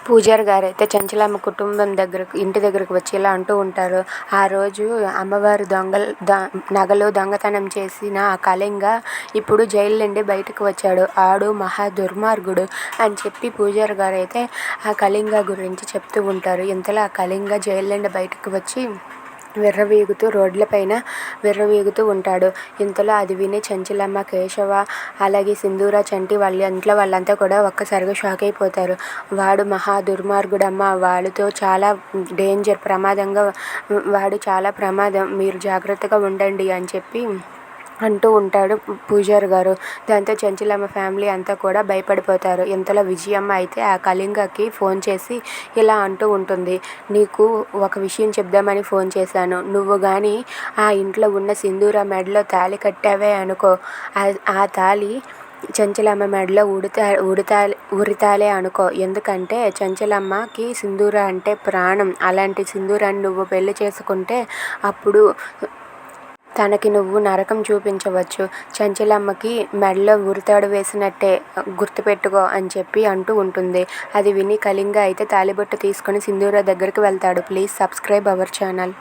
పూజారి గారైతే చంచలమ్మ కుటుంబం ఇంటి దగ్గరకు వచ్చి ఇలా అంటూ ఉంటారు. ఆ రోజు అమ్మవారు నగలు దొంగతనం చేసిన ఆ కళింగ ఇప్పుడు జైలు నుండి బయటకు వచ్చాడు. ఆడు మహా దుర్మార్గుడు అని చెప్పి పూజారి గారైతే ఆ కళింగ గురించి చెప్తూ ఉంటారు. ఇంతలో ఆ కళింగ జైలు నుండి బయటకు వచ్చి రోడ్లపైన విర్రవీగుతూ ఉంటాడు. ఇంతలో అది విని చంచలమ్మ, కేశవ, అలాగే సింధూర, చంటి వాళ్ళ ఇంట్లో వాళ్ళంతా కూడా ఒక్కసారిగా షాక్ అయిపోతారు. వాడు మహా దుర్మార్గుడమ్మ, వాడితో చాలా వాడు చాలా ప్రమాదం, మీరు జాగ్రత్తగా ఉండండి అని చెప్పి అంటూ ఉంటాడు పూజారి గారు. దాంతో చంచలమ్మ ఫ్యామిలీ అంతా కూడా భయపడిపోతారు. ఇంతలో విజయమ్మ అయితే ఆ కళింగకి ఫోన్ చేసి ఇలా అంటూ ఉంటుంది. నీకు ఒక విషయం చెప్దామని ఫోన్ చేశాను. నువ్వు కానీ ఆ ఇంట్లో ఉన్న సింధూర మెడలో తాళి కట్టావే అనుకో, ఆ తాళి చంచలమ్మ మెడలో ఉరితాలే అనుకో. ఎందుకంటే చంచలమ్మకి సింధూర అంటే ప్రాణం. అలాంటి సింధూరాన్ని నువ్వు పెళ్లి చేసుకుంటే అప్పుడు తనకి నువ్వు నరకం చూపించవచ్చు. చంచలమ్మకి మెడలో ఉరితాడు వేసినట్టే గుర్తుపెట్టుకో అని చెప్పి అంటూ ఉంటుంది. అది విని కళింగ అయితే తాళిబొట్టు తీసుకొని సింధూర దగ్గరికి వెళ్తాడు. Please subscribe our channel.